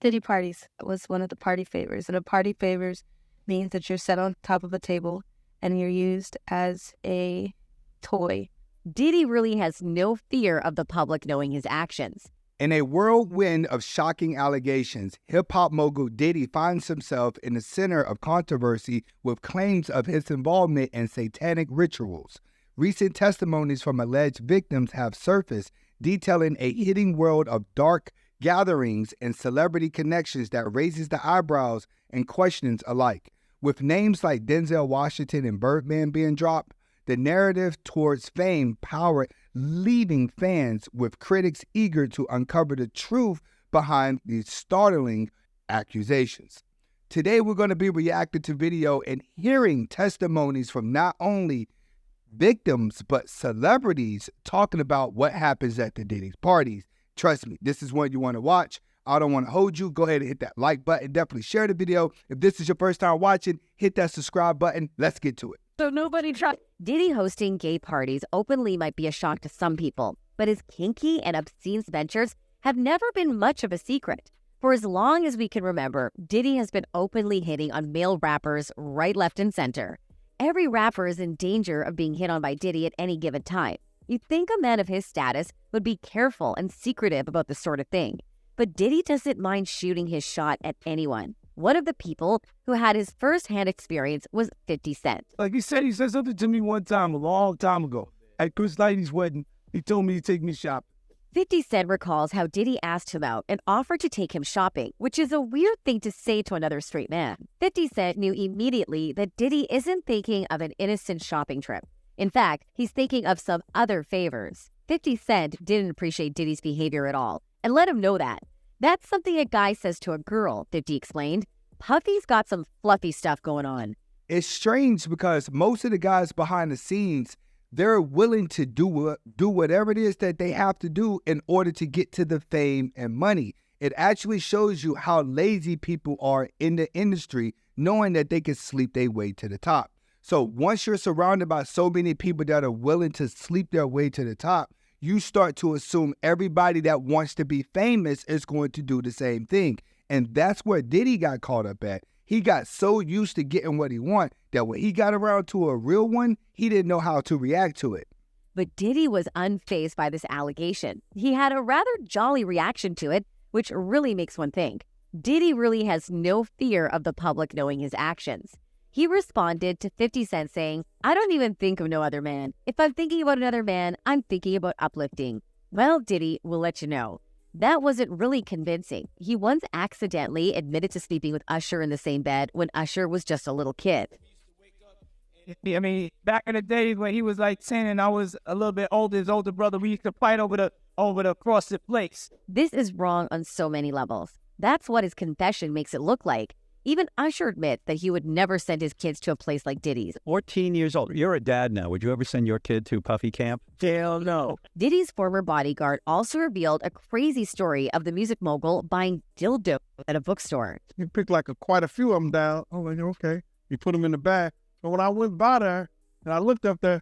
Diddy parties was one of the party favors. And a party favors means that you're set on top of a table and you're used as a toy. Diddy really has no fear of the public knowing his actions. In a whirlwind of shocking allegations, hip-hop mogul Diddy finds himself in the center of controversy with claims of his involvement in satanic rituals. Recent testimonies from alleged victims have surfaced, detailing a hidden world of dark gatherings and celebrity connections that raises the eyebrows and questions alike. With names like Denzel Washington and Birdman being dropped, the narrative towards fame powered, leaving fans with critics eager to uncover the truth behind these startling accusations. Today, we're going to be reacting to video and hearing testimonies from not only victims, but celebrities talking about what happens at the Diddy's parties. Trust me, this is one you want to watch. I don't want to hold you. Go ahead and hit that like button. Definitely share the video. If this is your first time watching, hit that subscribe button. Let's get to it. So nobody tried. Diddy hosting gay parties openly might be a shock to some people, but his kinky and obscene ventures have never been much of a secret. For as long as we can remember, Diddy has been openly hitting on male rappers right, left, and center. Every rapper is in danger of being hit on by Diddy at any given time. You'd think a man of his status would be careful and secretive about this sort of thing. But Diddy doesn't mind shooting his shot at anyone. One of the people who had his first-hand experience was 50 Cent. Like he said something to me one time, a long time ago. At Chris Lighty's wedding, he told me to take me shopping. 50 Cent recalls how Diddy asked him out and offered to take him shopping, which is a weird thing to say to another straight man. 50 Cent knew immediately that Diddy isn't thinking of an innocent shopping trip. In fact, he's thinking of some other favors. 50 Cent didn't appreciate Diddy's behavior at all, and let him know that. That's something a guy says to a girl, 50 explained. Puffy's got some fluffy stuff going on. It's strange because most of the guys behind the scenes, they're willing to do whatever it is that they have to do in order to get to the fame and money. It actually shows you how lazy people are in the industry, knowing that they can sleep their way to the top. So once you're surrounded by so many people that are willing to sleep their way to the top, you start to assume everybody that wants to be famous is going to do the same thing. And that's where Diddy got caught up at. He got so used to getting what he wanted that when he got around to a real one, he didn't know how to react to it. But Diddy was unfazed by this allegation. He had a rather jolly reaction to it, which really makes one think. Diddy really has no fear of the public knowing his actions. He responded to 50 Cent saying, "I don't even think of no other man. If I'm thinking about another man, I'm thinking about uplifting." Well, Diddy will let you know. That wasn't really convincing. He once accidentally admitted to sleeping with Usher in the same bed when Usher was just a little kid. I mean, back in the days when he was like 10 and I was a little bit older, his older brother, we used to fight over the frosted flakes. This is wrong on so many levels. That's what his confession makes it look like. Even Usher admits that he would never send his kids to a place like Diddy's. 14 years old. You're a dad now. Would you ever send your kid to Puffy camp? Hell no. Diddy's former bodyguard also revealed a crazy story of the music mogul buying dildos at a bookstore. He picked quite a few of them down. I'm like, okay. He put them in the bag. So when I went by there and I looked up there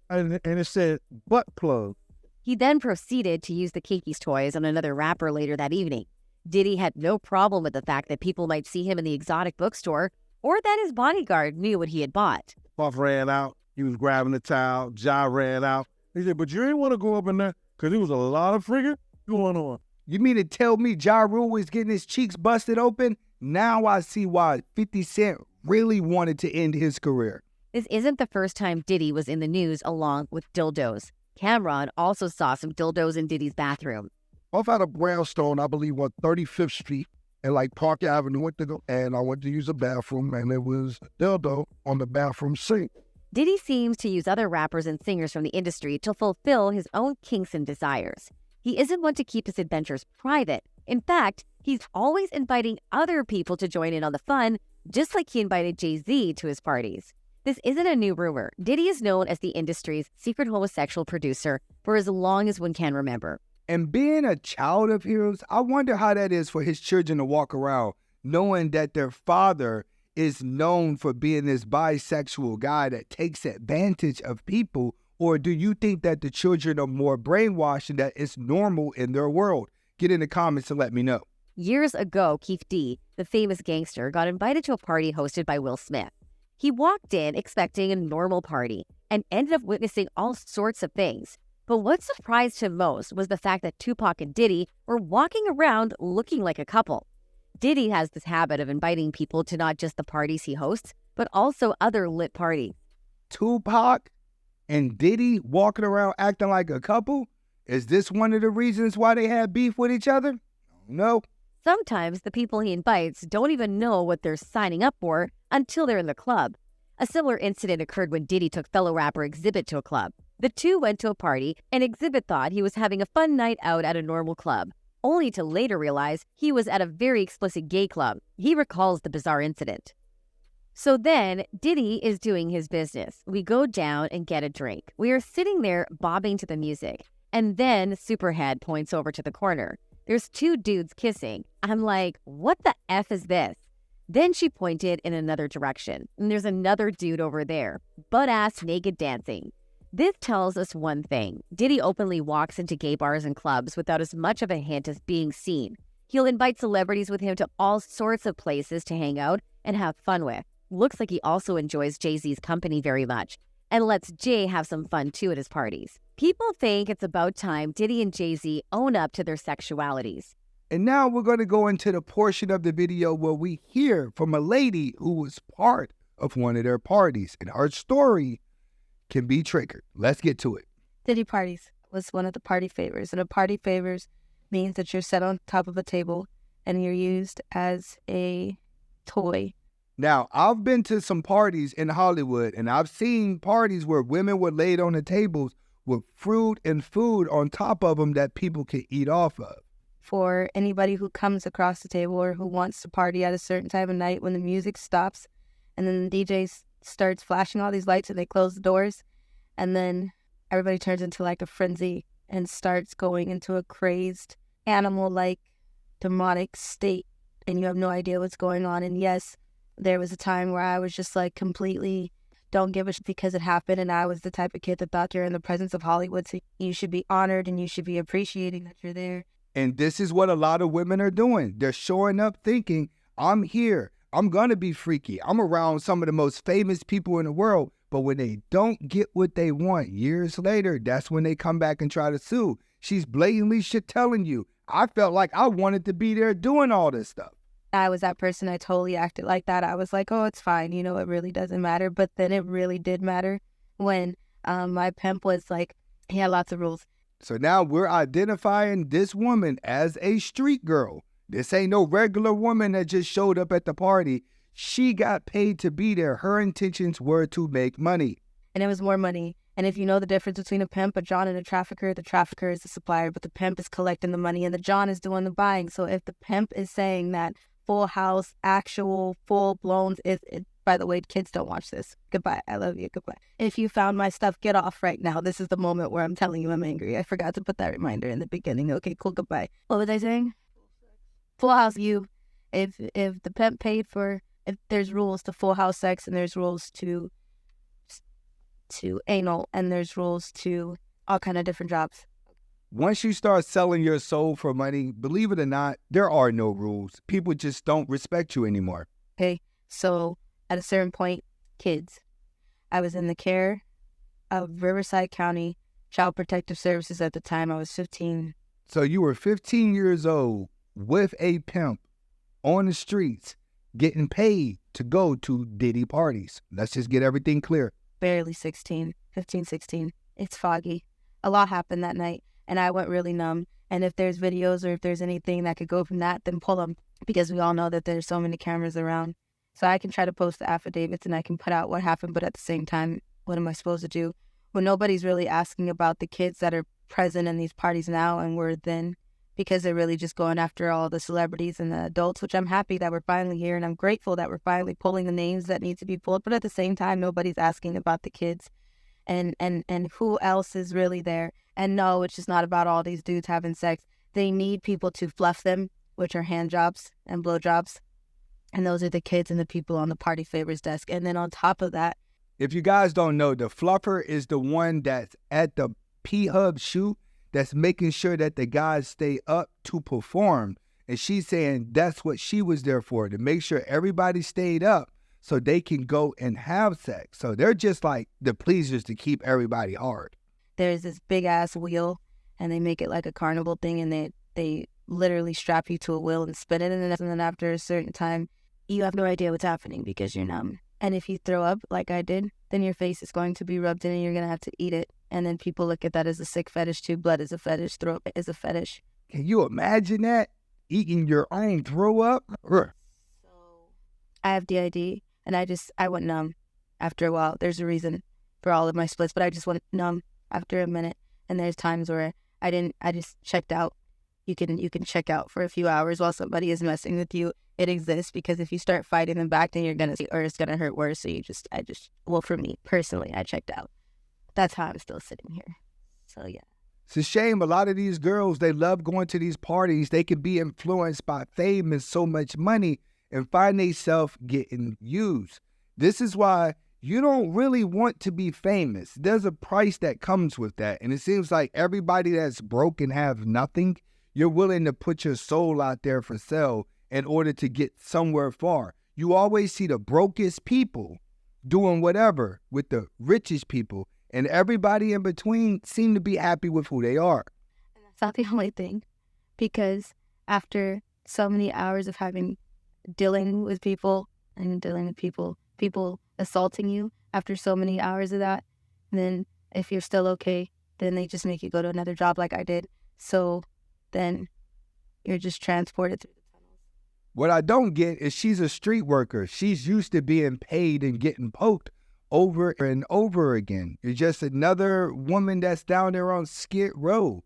and it said butt plug. He then proceeded to use the kinky toys on another rapper later that evening. Diddy had no problem with the fact that people might see him in the exotic bookstore or that his bodyguard knew what he had bought. Puff ran out. He was grabbing the towel. Ja ran out. He said, but you ain't want to go up in there because there was a lot of friggin' going on. You mean to tell me Ja Rule was getting his cheeks busted open? Now I see why 50 Cent really wanted to end his career. This isn't the first time Diddy was in the news along with dildos. Cameron also saw some dildos in Diddy's bathroom. Puff had a brownstone, I believe, on 35th Street and Park Avenue. And I went to use a bathroom, and there was a dildo on the bathroom sink. Diddy seems to use other rappers and singers from the industry to fulfill his own kinks and desires. He isn't one to keep his adventures private. In fact, he's always inviting other people to join in on the fun, just like he invited Jay-Z to his parties. This isn't a new rumor. Diddy is known as the industry's secret homosexual producer for as long as one can remember. And being a child of his, I wonder how that is for his children to walk around knowing that their father is known for being this bisexual guy that takes advantage of people. Or do you think that the children are more brainwashed and that it's normal in their world? Get in the comments and let me know. Years ago, Keith D, the famous gangster, got invited to a party hosted by Will Smith. He walked in expecting a normal party and ended up witnessing all sorts of things. But what surprised him most was the fact that Tupac and Diddy were walking around looking like a couple. Diddy has this habit of inviting people to not just the parties he hosts, but also other lit parties. Tupac and Diddy walking around acting like a couple? Is this one of the reasons why they had beef with each other? No. Sometimes the people he invites don't even know what they're signing up for until they're in the club. A similar incident occurred when Diddy took fellow rapper Exhibit to a club. The two went to a party, and Exhibit thought he was having a fun night out at a normal club, only to later realize he was at a very explicit gay club. He recalls the bizarre incident. So then, Diddy is doing his business. We go down and get a drink. We are sitting there bobbing to the music, and then Superhead points over to the corner. There's two dudes kissing. I'm like, what the F is this? Then she pointed in another direction, and there's another dude over there, butt-ass naked dancing. This tells us one thing. Diddy openly walks into gay bars and clubs without as much of a hint as being seen. He'll invite celebrities with him to all sorts of places to hang out and have fun with. Looks like he also enjoys Jay-Z's company very much and lets Jay have some fun too at his parties. People think it's about time Diddy and Jay-Z own up to their sexualities. And now we're going to go into the portion of the video where we hear from a lady who was part of one of their parties, and her story can be triggered. Let's get to it. Diddy parties was one of the party favors, and a party favors means that you're set on top of a table and you're used as a toy. Now, I've been to some parties in Hollywood, and I've seen parties where women were laid on the tables with fruit and food on top of them that people can eat off of. For anybody who comes across the table or who wants to party at a certain time of night, when the music stops and then the DJ starts flashing all these lights and they close the doors, and then everybody turns into like a frenzy and starts going into a crazed animal-like demonic state, and you have no idea what's going on. And yes, there was a time where I was just like completely don't give a shit because it happened, and I was the type of kid that thought you're in the presence of Hollywood, so you should be honored and you should be appreciating that you're there. And this is what a lot of women are doing. They're showing up thinking, I'm here. I'm going to be freaky. I'm around some of the most famous people in the world. But when they don't get what they want years later, that's when they come back and try to sue. She's blatantly telling you, I felt like I wanted to be there doing all this stuff. I was that person. I totally acted like that. I was like, oh, it's fine. You know, it really doesn't matter. But then it really did matter when my pimp was like, he had lots of rules. So now we're identifying this woman as a street girl. This ain't no regular woman that just showed up at the party. She got paid to be there. Her intentions were to make money. And it was more money. And if you know the difference between a pimp, a John, and a trafficker, the trafficker is the supplier, but the pimp is collecting the money and the John is doing the buying. So if the pimp is saying that Full House, actual, full-blown, by the way, kids don't watch this. Goodbye. I love you. Goodbye. If you found my stuff, get off right now. This is the moment where I'm telling you I'm angry. I forgot to put that reminder in the beginning. Okay, cool. Goodbye. What was I saying? Full House, if the pimp paid for, if there's rules to Full House sex and there's rules to anal and there's rules to all kind of different jobs. Once you start selling your soul for money, believe it or not, there are no rules. People just don't respect you anymore. Okay, so at a certain point, kids. I was in the care of Riverside County Child Protective Services at the time. I was 15. So you were 15 years old with a pimp on the streets getting paid to go to Diddy parties. Let's just get everything clear. Barely 16, 15, 16. It's foggy. A lot happened that night, and I went really numb. And if there's videos or if there's anything that could go from that, then pull them, because we all know that there's so many cameras around. So I can try to post the affidavits and I can put out what happened, but at the same time, what am I supposed to do when nobody's really asking about the kids that are present in these parties now and were then, because they're really just going after all the celebrities and the adults, which I'm happy that we're finally here, and I'm grateful that we're finally pulling the names that need to be pulled. But at the same time, nobody's asking about the kids and who else is really there. And no, it's just not about all these dudes having sex. They need people to fluff them, which are hand jobs and blow jobs. And those are the kids and the people on the party favors desk. And then on top of that, if you guys don't know, the fluffer is the one that's at the P-Hub shoot that's making sure that the guys stay up to perform. And she's saying that's what she was there for, to make sure everybody stayed up so they can go and have sex. So they're just like the pleasers to keep everybody hard. There's this big ass wheel, and they make it like a carnival thing, and they literally strap you to a wheel and spin it, and then after a certain time, you have no idea what's happening because you're numb. And if you throw up like I did, then your face is going to be rubbed in and you're going to have to eat it. And then people look at that as a sick fetish too. Blood is a fetish. Throw up is a fetish. Can you imagine that? Eating your own throw up? Ugh. So I have DID, and I went numb after a while. There's a reason for all of my splits, but I just went numb after a minute. And there's times where I just checked out. You can check out for a few hours while somebody is messing with you. It exists because if you start fighting them back, then you're gonna see, or it's gonna hurt worse. So well, for me personally, I checked out. That's how I'm still sitting here. So yeah. It's a shame. A lot of these girls, they love going to these parties. They can be influenced by fame and so much money and find themselves getting used. This is why you don't really want to be famous. There's a price that comes with that. And it seems like everybody that's broke and have nothing, you're willing to put your soul out there for sale in order to get somewhere far. You always see the brokest people doing whatever with the richest people, and everybody in between seem to be happy with who they are. And that's not the only thing, because after so many hours of dealing with people, people assaulting you, after so many hours of that, then if you're still okay, then they just make you go to another job like I did. So then you're just transported through the tunnels. What I don't get is she's a street worker. She's used to being paid and getting poked over and over again. It's just another woman that's down there on Skid Row.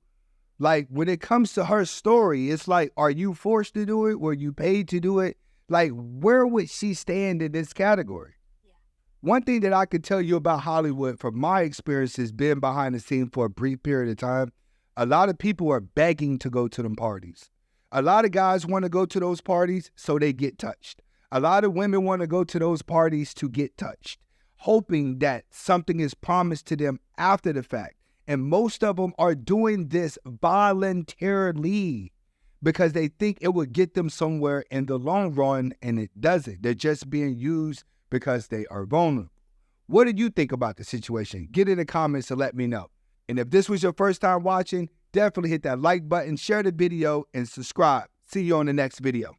Like, when it comes to her story, it's like, are you forced to do it? Were you paid to do it? Like, where would she stand in this category? Yeah. One thing that I could tell you about Hollywood from my experiences being behind the scene for a brief period of time, a lot of people are begging to go to them parties. A lot of guys want to go to those parties so they get touched. A lot of women want to go to those parties to get touched, hoping that something is promised to them after the fact. And most of them are doing this voluntarily because they think it will get them somewhere in the long run, and it doesn't. They're just being used because they are vulnerable. What do you think about the situation? Get in the comments to let me know. And if this was your first time watching, definitely hit that like button, share the video, and subscribe. See you on the next video.